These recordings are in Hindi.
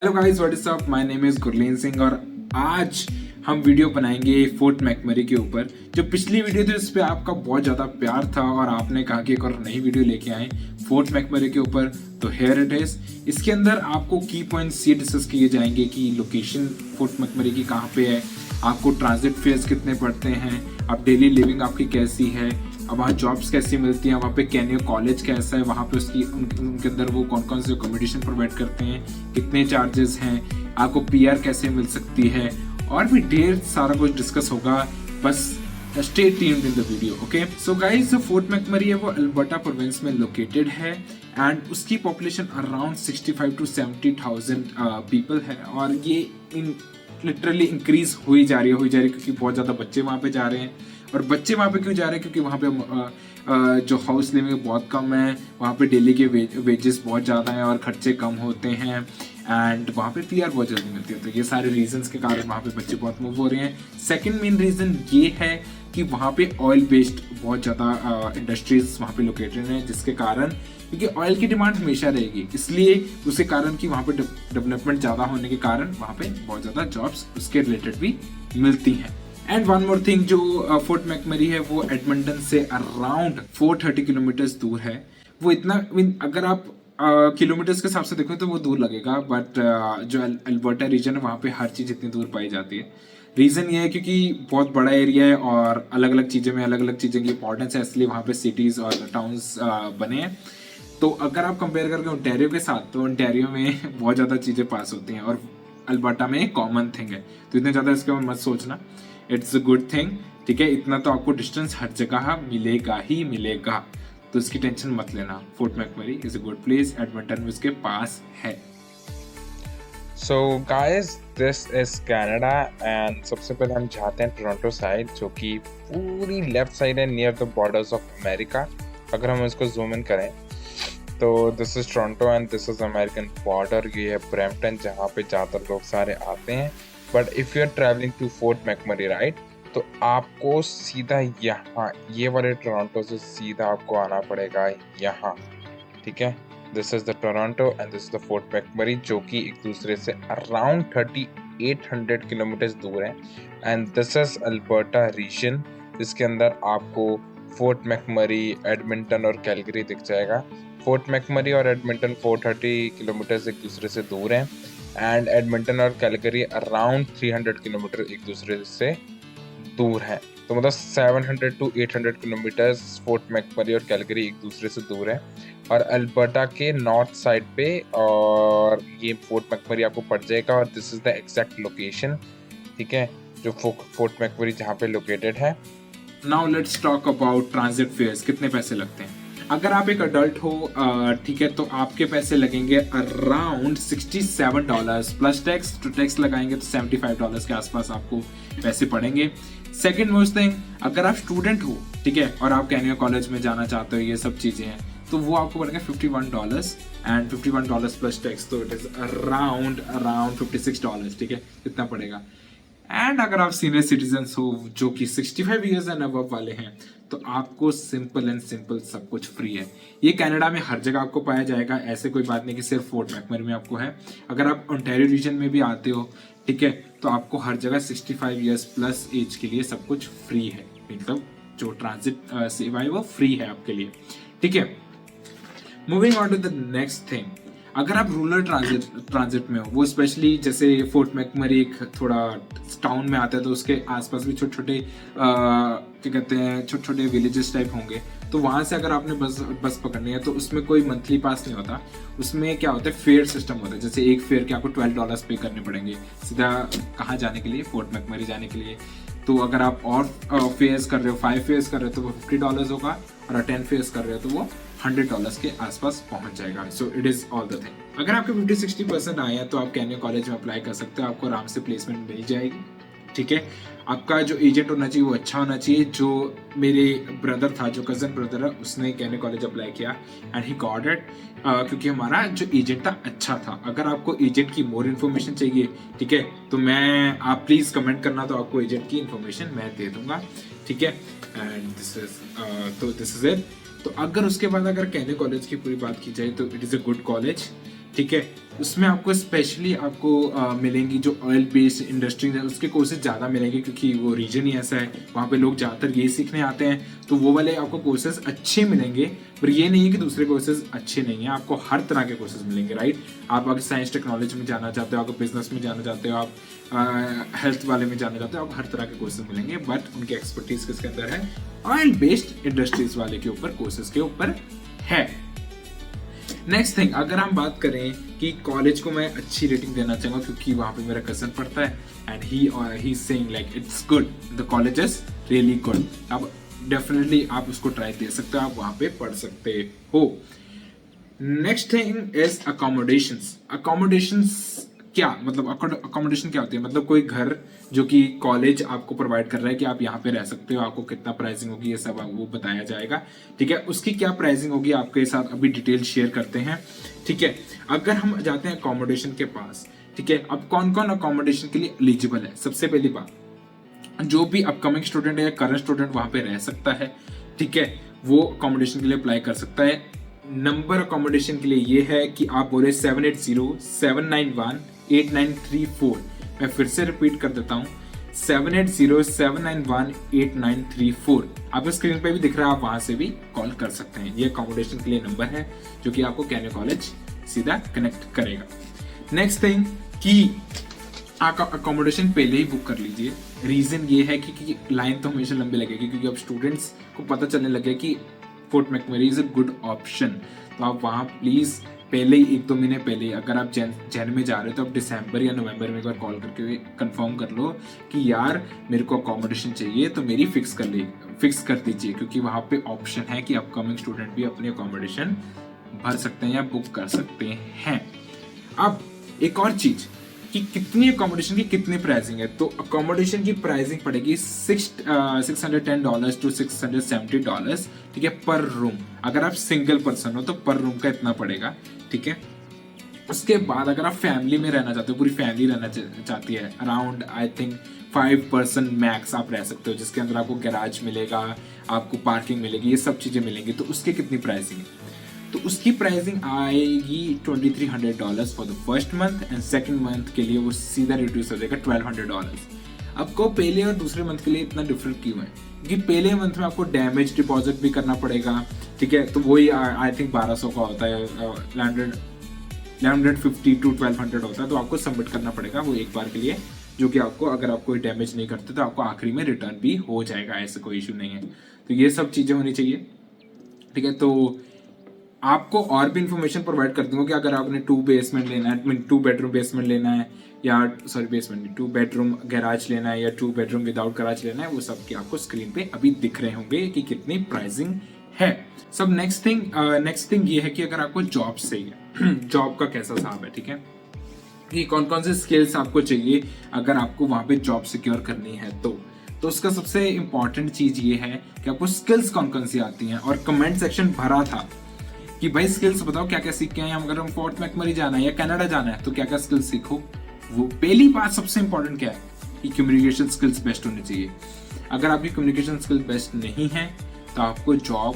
Hello guys, what is up. My name is Gurleen Singh और आज हम वीडियो बनाएंगे फोर्ट मैकमरी के ऊपर। जो पिछली वीडियो थी उस पर आपका बहुत ज़्यादा प्यार था और आपने कहा कि एक और नई वीडियो लेके आए फोर्ट मैकमरी के ऊपर, तो हेयर इट इज। इसके अंदर आपको की पॉइंट्स ये डिस्कस किए जाएंगे कि लोकेशन फोर्ट मैकमरी की कहाँ पे है, आपको ट्रांजिट फेयर्स कितने पड़ते हैं, अब डेली लिविंग आपकी कैसी है, अब वहाँ जॉब्स कैसी मिलती हैं, वहाँ पे कैनियो कॉलेज कैसा है, वहाँ पे उसकी उनके अंदर वो कौन कौन से अकोमोडेशन प्रोवाइड करते हैं, कितने चार्जेस हैं, आपको पीआर कैसे मिल सकती है, और भी ढेर सारा कुछ डिस्कस होगा। बस stay tuned in the video. Okay so guys, जो फोर्ट मैकमरी है वो अल्बर्टा प्रोविंस में लोकेटेड है एंड उसकी पॉपुलेशन अराउंड 65 to 70,000 पीपल है और ये लिटरली इंक्रीज हुई जा रही है क्योंकि बहुत ज़्यादा बच्चे वहाँ पे जा रहे हैं। और बच्चे वहाँ पे क्यों जा रहे हैं? क्योंकि वहाँ पे जो हाउस लिविंग बहुत कम है, वहाँ पे डेली के वेजेस बहुत ज़्यादा हैं और खर्चे कम होते हैं एंड वहाँ पे पीआर बहुत जल्दी मिलती है। तो ये सारे रीजंस के कारण वहाँ पे बच्चे बहुत मूव हो रहे हैं। सेकंड मेन रीज़न ये है कि वहाँ पे ऑयल बेस्ड बहुत ज़्यादा इंडस्ट्रीज वहाँ पे लोकेटेड हैं, जिसके कारण क्योंकि ऑयल की डिमांड हमेशा रहेगी, इसलिए उसके कारण कि वहाँ पे डेवलपमेंट ज़्यादा होने के कारण वहाँ पे बहुत ज़्यादा जॉब्स उसके रिलेटेड भी मिलती हैं। एंड वन मोर थिंग, जो फोर्ट मैकमरी है वो एडमंटन से अराउंड 430 किलोमीटर्स दूर है। वो इतना अगर आप किलोमीटर्स के हिसाब से देखो तो वो दूर लगेगा, बट जो अल्बर्टा रीजन है वहाँ पे हर चीज़ इतनी दूर पाई जाती है। रीज़न ये है क्योंकि बहुत बड़ा एरिया है और अलग अलग चीज़ों में अलग अलग चीज़ों की इंपॉर्टेंस है, इसलिए वहाँ पे सिटीज़ और टाउन्स बने हैं। तो अगर आप कंपेयर करके ओंटारियो के साथ, तो ओंटारियो में बहुत ज़्यादा चीज़ें पास होती हैं और अल्बर्टा में एक कॉमन थिंग है, तो इतने ज़्यादा इसके ऊपर मत सोचना। इट्स अ गुड थिंग, ठीक है। इतना तो आपको डिस्टेंस हर जगह मिलेगा ही मिलेगा, तो इसकी टेंशन मत लेना। Fort McMurray is a good place, Edmonton उसके पास है। So guys, this is Canada and सबसे पहले हम जाते हैं टोरंटो साइड, जो कि पूरी लेफ्ट साइड है near the borders of America. अगर हम इसको जूम इन करें तो this is Toronto and this is American border. ये है ब्रैम्पटन, जहाँ पे ज़्यादातर लोग सारे आते हैं। But if you are travelling to Fort McMurray right, तो आपको सीधा यहाँ ये वाले टोरंटो से सीधा आपको आना पड़ेगा यहाँ, ठीक है। This is the Toronto and this is the Fort McMurray, जो कि एक दूसरे से अराउंड 3800 किलोमीटर दूर है। And this is Alberta region, जिसके अंदर आपको फोर्ट मैकमरी, एडमिंटन और कैलगरी दिख जाएगा। फोर्ट मैकमरी और एडमिंटन 430 किलोमीटर एक दूसरे से दूर हैं एंड एडमिंटन और कैलगरी अराउंड 300 किलोमीटर एक दूसरे से दूर हैं। तो मतलब 700 to 800 किलोमीटर्स फोर्ट मैकमरी और कैलगरी एक दूसरे से दूर है और अल्बर्टा के नॉर्थ साइड पे, और ये फोर्ट मैकमरी आपको पड़ जाएगा और this is the exact location, ठीक है, जो फोर्ट मैकमरी जहाँ पे लोकेटेड है। Now let's talk about transit fares, कितने पैसे लगते हैं। अगर आप एक अडल्ट हो, ठीक है, तो आपके पैसे लगेंगे अराउंड $67 प्लस टैक्स। तो टैक्स लगाएंगे तो $75 के आसपास आपको पैसे पड़ेंगे। सेकेंड मोस्ट थिंग, अगर आप स्टूडेंट हो, ठीक है, और आप कैनियो कॉलेज में जाना चाहते हो, ये सब चीज़ें हैं, तो वो आपको पड़ेगा $51 एंड $51 प्लस टैक्स, तो इट इज़ अराउंड $56, ठीक है, इतना पड़ेगा। एंड अगर आप सीनियर सिटीजन हो जो कि 65 ईयर्स एंड अबव वाले हैं, तो आपको सिंपल एंड सिंपल सब कुछ फ्री है। ये कनाडा में हर जगह आपको पाया जाएगा, ऐसे कोई बात नहीं कि सिर्फ फोर्ट मैकमरी में आपको है। अगर आप ओंटारियो रीजन में भी आते हो, ठीक है, तो आपको हर जगह 65 ईयर्स प्लस एज के लिए सब कुछ फ्री है। मतलब जो ट्रांजिट सेवा है वो फ्री है आपके लिए, ठीक है। Moving on to the next thing, अगर आप रूरल ट्रांजिट में हो, वो स्पेशली जैसे फोर्ट मैकमरी एक थोड़ा टाउन में आता है, तो उसके आसपास भी छोटे छोटे क्या कहते हैं, छोटे छोटे विलेजेस टाइप होंगे, तो वहाँ से अगर आपने बस पकड़नी है तो उसमें कोई मंथली पास नहीं होता। उसमें क्या होता है, फेयर सिस्टम होता है। जैसे एक फेयर के आपको $12 पे करने पड़ेंगे सीधा कहाँ जाने के लिए, फोर्ट मैकमरी जाने के लिए। तो अगर आप और फेयर्स कर रहे हो, 5 फेयर्स कर रहे हो, तो वो $50 होगा, और 10 फेयर्स कर रहे हो तो वो $100 के आसपास पहुंच जाएगा। So it is all the thing. अगर आपके 50-60% आए हैं तो आप कैनियो कॉलेज में अप्लाई कर सकते हो, आपको आराम से प्लेसमेंट मिल जाएगी, ठीक है। आपका जो एजेंट होना चाहिए वो अच्छा होना चाहिए। जो मेरे ब्रदर था, जो कज़न ब्रदर है, उसने कैनियो कॉलेज अप्लाई किया एंड ही गॉट इट, क्योंकि हमारा जो एजेंट था अच्छा था। अगर आपको एजेंट की मोर इन्फॉर्मेशन चाहिए, ठीक है, तो आप प्लीज़ कमेंट करना, तो आपको एजेंट की इन्फॉर्मेशन मैं दे दूंगा, ठीक है। And this is it. तो अगर उसके बाद अगर कैनियो कॉलेज की पूरी बात की जाए तो it is a good college, ठीक है। उसमें आपको स्पेशली आपको मिलेंगी जो ऑयल बेस्ड इंडस्ट्रीज है उसके कोर्सेज ज़्यादा मिलेंगे, क्योंकि वो रीजन ही ऐसा है, वहाँ पे लोग ज़्यादातर यही सीखने आते हैं, तो वो वाले आपको कोर्सेज अच्छे मिलेंगे। पर ये नहीं है कि दूसरे कोर्सेज अच्छे नहीं हैं, आपको हर तरह के कोर्सेज मिलेंगे, राइट। आप अगर साइंस टेक्नोलॉजी में जाना चाहते हो, आप बिजनेस में जाना चाहते हो, आप हेल्थ वाले में जाना चाहते हो, आपको हर तरह के कोर्सेज मिलेंगे, बट उनकी एक्सपर्टीज किसके अंदर है, ऑयल बेस्ड इंडस्ट्रीज वाले के ऊपर, कोर्सेज के ऊपर है। नेक्स्ट थिंग, अगर हम बात करें कि कॉलेज को मैं अच्छी रेटिंग देना चाहूँगा क्योंकि वहाँ पे मेरा कजन पढ़ता है and he saying like it's good, the college is really good. अब डेफिनेटली आप उसको ट्राई दे सकते हो, आप वहाँ पे पढ़ सकते हो। Next thing is accommodations. Accommodations क्या मतलब, अकोमोडेशन क्या होती है, मतलब कोई घर जो कि कॉलेज आपको प्रोवाइड कर रहा है कि आप यहाँ पे रह सकते हो, आपको कितना प्राइसिंग होगी ये सब वो बताया जाएगा, ठीक है। उसकी क्या प्राइसिंग होगी आपके साथ अभी डिटेल शेयर करते हैं, ठीक है। अगर हम जाते हैं अकोमोडेशन के पास, ठीक है, अब कौन कौन अकोमोडेशन के लिए एलिजिबल है। सबसे पहली बात, जो भी अपकमिंग स्टूडेंट है या करंट स्टूडेंट वहाँ पे रह सकता है, ठीक है, वो अकोमोडेशन के लिए अप्लाई कर सकता है। नंबर अकोमोडेशन के लिए ये है कि आप बोले 780-791-8934। मैं फिर से रिपीट कर देता हूँ, 780-791-8934। आपको स्क्रीन पे भी दिख रहा है, आप वहां से भी कॉल कर सकते हैं। ये अकोमोडेशन के लिए नंबर है जो कि आपको कैने कॉलेज सीधा कनेक्ट करेगा। नेक्स्ट थिंग कि आप अकोमोडेशन पहले ही बुक कर लीजिए। रीजन ये है कि लाइन तो हमेशा लंबी लगेगी, क्योंकि अब स्टूडेंट्स को पता चलने लगे कि Fort McMurray is a good option, तो आप वहाँ प्लीज पहले ही 1-2 महीने पहले, अगर आप जैन में जा रहे हो तो आप दिसंबर या नवंबर में एक बार कॉल करके कंफर्म कर लो कि यार मेरे को अकोमोडेशन चाहिए, तो मेरी फिक्स कर दीजिए, क्योंकि वहाँ पे ऑप्शन है कि अपकमिंग स्टूडेंट भी अपनी अकोमोडेशन भर सकते हैं या बुक कर सकते हैं। अब एक और चीज कि कितनी अकोमोडेशन की कितनी प्राइसिंग है, तो अकोमोडेशन की प्राइसिंग पड़ेगी $610 to $670, ठीक है, पर रूम। अगर आप सिंगल पर्सन हो तो पर रूम का इतना पड़ेगा, ठीक है। उसके बाद अगर आप फैमिली में रहना चाहते हो, पूरी फैमिली रहना चाहती है, around I think 5 person max आप रह सकते हो, जिसके अंदर आपको गैराज मिलेगा, आपको पार्किंग मिलेगी, ये सब चीज़ें मिलेंगी, तो उसकी कितनी प्राइसिंग है, तो उसकी प्राइसिंग आएगी $2,300 for the first month and second month के लिए वो सीधा रिड्यूस हो जाएगा $1,200। आपको पहले और दूसरे मंथ के लिए इतना डिफरेंट क्यों है, क्योंकि पहले मंथ में आपको डैमेज डिपॉजिट भी करना पड़ेगा, ठीक है, तो वही आई थिंक 1200 का होता है, 1150 to 1200 होता है, तो आपको सबमिट करना पड़ेगा वो एक बार के लिए, जो कि आपको अगर आप कोई डैमेज नहीं करते तो आपको आखिरी में रिटर्न भी हो जाएगा, ऐसा कोई इशू नहीं है। तो ये सब चीज़ें होनी चाहिए, ठीक है। तो आपको और भी इंफॉर्मेशन प्रोवाइड कर दूंगा कि अगर आपने 2 बेसमेंट लेना है, 2 बेडरूम बेसमेंट लेना है, या सॉरी बेसमेंट 2 बेडरूम गैराज लेना है, या 2 बेडरूम विदाउट गैराज लेना है, वो सब की आपको स्क्रीन पे अभी दिख रहे होंगे कि कितनी प्राइसिंग है सब। नेक्स्ट थिंग ये है कि अगर आपको जॉब चाहिए जॉब का कैसा हिसाब है, ठीक है, कि कौन कौन से स्किल्स आपको चाहिए अगर आपको वहाँ पे जॉब सिक्योर करनी है, तो उसका सबसे इंपॉर्टेंट चीज ये है कि आपको स्किल्स कौन कौन सी आती हैं। और कमेंट सेक्शन भरा था कि भाई स्किल्स बताओ क्या क्या सीख के आए, अगर हम फोर्ट मैकमरी जाना है या कनाडा जाना है तो क्या क्या स्किल्स सीखो। वो पहली बात सबसे इंपॉर्टेंट क्या है कि कम्युनिकेशन स्किल्स बेस्ट होनी चाहिए। अगर आपकी कम्युनिकेशन स्किल बेस्ट नहीं है तो आपको जॉब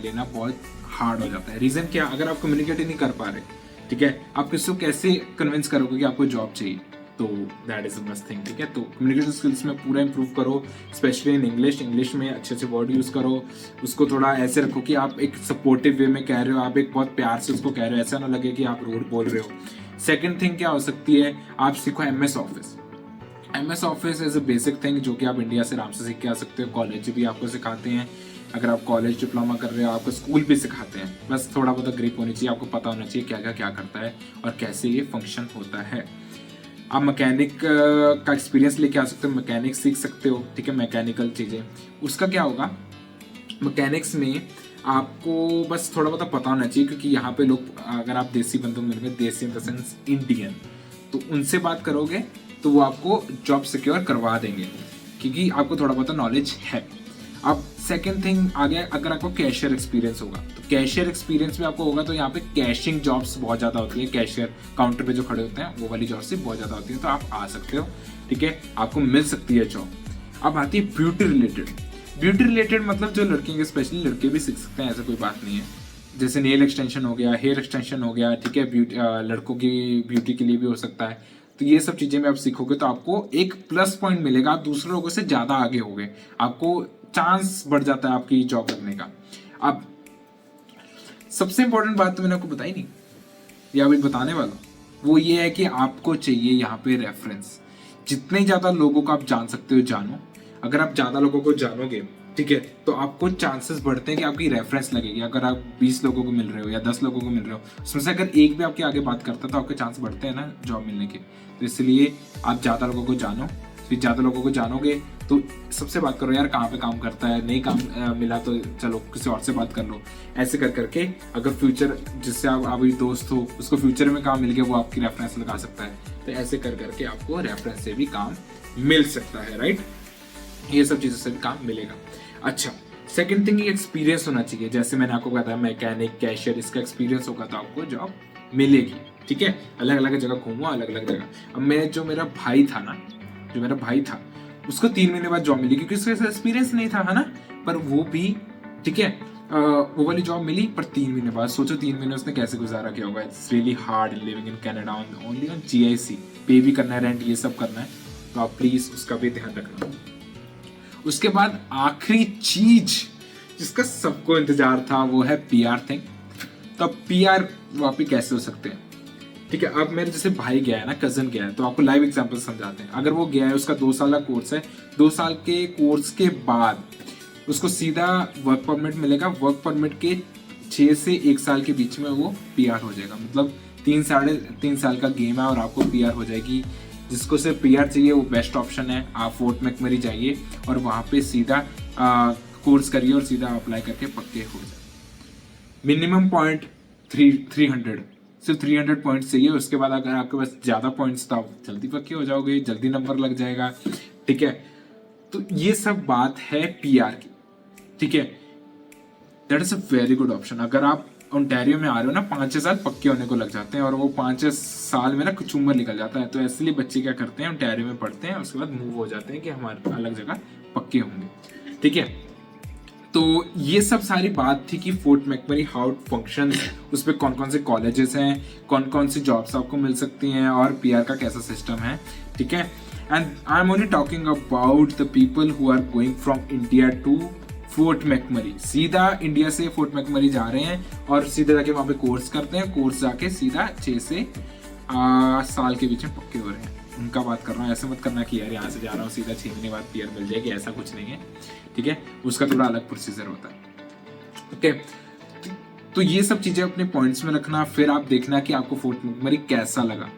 लेना बहुत हार्ड हो जाता है। रीजन क्या, अगर आप कम्युनिकेट ही नहीं कर पा रहे, ठीक है, आप किसी को कैसे कन्विंस करोगे कि आपको जॉब चाहिए, तो that is the must thing, ठीक है। तो कम्युनिकेशन स्किल्स में पूरा इंप्रूव करो, स्पेशली इन इंग्लिश में अच्छे वर्ड यूज़ करो, उसको थोड़ा ऐसे रखो कि आप एक सपोर्टिव वे में कह रहे हो, आप एक बहुत प्यार से उसको कह रहे हो, ऐसा ना लगे कि आप रूड बोल रहे हो। सेकेंड थिंग क्या हो सकती है, आप सीखो MS office. MS office is a basic thing जो कि आप इंडिया से आराम से सीख के आ सकते हो, कॉलेज भी आपको सिखाते हैं, अगर आप कॉलेज डिप्लोमा कर रहे हो आपको स्कूल भी सिखाते हैं, बस थोड़ा बहुत ग्रिप होनी चाहिए, आपको पता होना चाहिए क्या करता है और कैसे ये फंक्शन होता है। आप मैकेनिक का एक्सपीरियंस लेके आ सकते हो, मैकेनिक सीख सकते हो, ठीक है, मैकेनिकल चीज़ें। उसका क्या होगा, मैकेनिक्स में आपको बस थोड़ा बहुत पता होना चाहिए, क्योंकि यहाँ पे लोग, अगर आप देसी बंदों मिलेंगे, देसी इन द सेंस इंडियन, तो उनसे बात करोगे तो वो आपको जॉब सिक्योर करवा देंगे, क्योंकि आपको थोड़ा बहुत नॉलेज है। अब सेकंड थिंग आ गया, अगर आपको कैशियर एक्सपीरियंस होगा तो कैशियर एक्सपीरियंस भी आपको होगा, तो यहाँ पे कैशिंग जॉब्स बहुत ज़्यादा होती है, कैशियर काउंटर पे जो खड़े होते हैं वो वाली जॉब्स बहुत ज़्यादा होती है, तो आप आ सकते हो, ठीक है, आपको मिल सकती है जॉब। अब आती है ब्यूटी रिलेटेड मतलब जो लड़कियों के, स्पेशली लड़के भी सीख सकते हैं, ऐसा कोई बात नहीं है। जैसे नेल एक्सटेंशन हो गया, हेयर एक्सटेंशन हो गया, ठीक है, ब्यूटी, लड़कों की ब्यूटी के लिए भी हो सकता है। तो ये सब चीज़ें में आप सीखोगे तो आपको एक प्लस पॉइंट मिलेगा, आप दूसरे लोगों से ज़्यादा आगे होगे, आपको चांस बढ़ जाता है आपकी जॉब लगने का। अब सबसे इंपॉर्टेंट बात तो मैंने आपको बताई नहीं, या अभी बताने वाला, वो ये है कि आपको चाहिए यहाँ पे रेफरेंस। जितने ज़्यादा लोगों को आप जान सकते हो जानो। अगर आप ज़्यादा लोगों को जानोगे, ठीक है, तो आपको चांसेस बढ़ते हैं कि आपकी रेफरेंस लगेगी। अगर आप 20 लोगों को मिल रहे हो या 10 लोगों को मिल रहे हो, उसमें से अगर एक भी आपके आगे बात करता है तो आपके चांस बढ़ते हैं ना जॉब मिलने के। तो इसलिए आप ज़्यादा लोगों को जानो, फिर ज़्यादा लोगों को जानोगे तो सबसे बात करो, यार कहाँ पे काम करता है, नहीं काम मिला तो चलो किसी और से बात कर लो। ऐसे कर करके अगर फ्यूचर जिससे आप अभी दोस्त हो उसको फ्यूचर में काम मिल गया, वो आपकी रेफरेंस लगा सकता है। तो ऐसे कर करके आपको रेफरेंस से भी काम मिल सकता है, राइट। ये सब चीज़ों से भी काम मिलेगा। अच्छा, सेकंड थिंग, एक्सपीरियंस होना चाहिए। जैसे मैंने आपको बताया मैकेनिक, कैशियर, इसका एक्सपीरियंस होगा तो आपको जॉब मिलेगी, ठीक है। अलग अलग जगह घूमो, अलग अलग जगह। अब मैं जो मेरा भाई था उसको 3 महीने बाद जॉब मिली क्योंकि उसके पास एक्सपीरियंस नहीं था, है ना। पर वो भी, ठीक है, वो वाली जॉब मिली पर 3 महीने बाद। सोचो 3 महीने उसने कैसे गुजारा किया होगा। It's really hard living in Canada only on GIC। पे भी करना है, रेंट ये सब करना है, तो आप प्लीज उसका भी ध्यान रखना। उसके बाद आखिरी चीज जिसका सबको इंतजार था वो है PR थिंग। तो अब PR वहाँ पे कैसे हो सकते हैं, ठीक है। अब मेरे जैसे भाई गया है ना, कजन गया है, तो आपको लाइव एग्जांपल समझाते हैं। अगर वो गया है, उसका 2 साल का कोर्स है, 2 साल के कोर्स के बाद उसको सीधा वर्क परमिट मिलेगा। वर्क परमिट के 6 से 1 साल के बीच में वो PR हो जाएगा। मतलब 3 साल का गेम है और आपको PR हो जाएगी। जिसको सिर्फ PR चाहिए वो बेस्ट ऑप्शन है, आप फोर्ट मैकमरी जाइए और वहाँ पे सीधा कोर्स करिए और सीधा अप्लाई करके पक्के हो जाए। मिनिमम पॉइंट 300, सिर्फ 300 पॉइंट्स चाहिए। उसके बाद अगर आपके पास ज़्यादा पॉइंट्स तो आप जल्दी पक्के हो जाओगे, जल्दी नंबर लग जाएगा, ठीक है। तो ये सब बात है PR की, ठीक है। That is a very good option. अगर आप ओंटारियो में आ रहे हो ना, 5-6 साल पक्के होने को लग जाते हैं और वो 5-6 साल में ना कुछ उम्र निकल जाता है। तो इसलिए बच्चे क्या करते हैं, ओंटारियो में पढ़ते हैं, उसके बाद मूव हो जाते हैं कि हमारे अलग जगह पक्के होंगे, ठीक है। तो ये सब सारी बात थी कि फोर्ट मैकमरी हाउ इट फंक्शंस, उस पर कौन कौन से कॉलेजेस हैं, कौन कौन सी जॉब्स आपको मिल सकती हैं और PR का कैसा सिस्टम है, ठीक है। And I am only talking about the people who are going from India to Fort McMurray. सीधा इंडिया से फोर्ट मैकमरी जा रहे हैं और सीधे जाके वहाँ पे कोर्स करते हैं। कोर्स जाके सीधा 6 से 8 साल के बीच में पक्के हो रहे हैं। उनका बात कर रहा हूँ। ऐसे मत करना कि यार यहाँ से जा रहा हूँ सीधा 6 महीने बाद PR मिल जाएगी, ऐसा कुछ नहीं है, ठीक है। उसका थोड़ा अलग प्रोसीजर होता है, ओके। तो ये सब चीजें अपने पॉइंट्स में रखना। फिर आप देखना कि आपको फोर्ट मैकमरी कैसा लगा,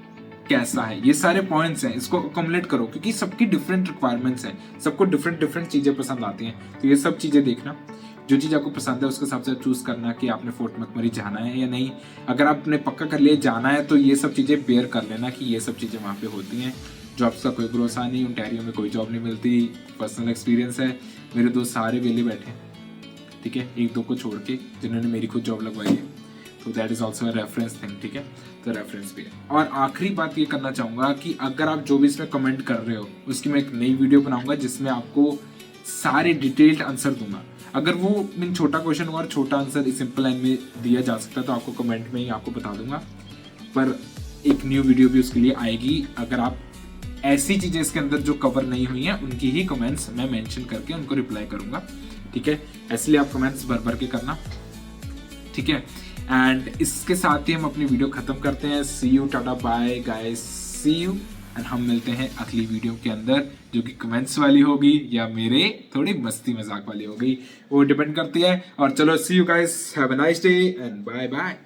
कैसा है। ये सारे पॉइंट्स हैं, इसको अकोमोडेट करो क्योंकि सबकी डिफरेंट रिक्वायरमेंट्स हैं, सबको डिफरेंट चीजें पसंद आती हैं। तो ये सब चीजें देखना, जो चीज़ आपको पसंद है उसके हिसाब से चूज करना कि आपने फोर्ट मैकमरी जाना है या नहीं। अगर आपने पक्का कर लिया जाना है तो ये सब चीज़ें बेयर कर लेना कि ये सब चीज़ें वहाँ पे होती हैं। जॉब्स का कोई भरोसा नहीं, ओंटारियो में कोई जॉब नहीं मिलती, पर्सनल एक्सपीरियंस है। मेरे दोस्त सारे वेले बैठे, ठीक है, 1-2 को छोड़ के जिन्होंने मेरी खुद जॉब लगवाई है। तो that is also reference thing, ठीक है। तो रेफरेंस भी है। और आखिरी बात ये करना चाहूँगा कि अगर आप जो भी इसमें कमेंट कर रहे हो उसकी मैं एक नई वीडियो बनाऊँगा जिसमें आपको सारे डिटेल्ड आंसर दूंगा। अगर वो मीन छोटा क्वेश्चन और छोटा आंसर इस सिंपल लाइन में दिया जा सकता है तो आपको कमेंट में ही आपको बता दूंगा। पर एक न्यू वीडियो भी उसके लिए आएगी। अगर आप ऐसी चीज़ें इसके अंदर जो कवर नहीं हुई हैं उनकी ही कमेंट्स मैं मेंशन करके उनको रिप्लाई करूंगा, ठीक है। इसलिए आप कमेंट्स भर के करना, ठीक है। एंड इसके साथ ही हम अपनी वीडियो खत्म करते हैं। See you, tata, bye guys, see you. And हम मिलते हैं अगली वीडियो के अंदर जो कि कमेंट्स वाली होगी या मेरे थोड़ी मस्ती मजाक वाली होगी, वो डिपेंड करती है। और चलो see you guys, have a nice day and bye bye.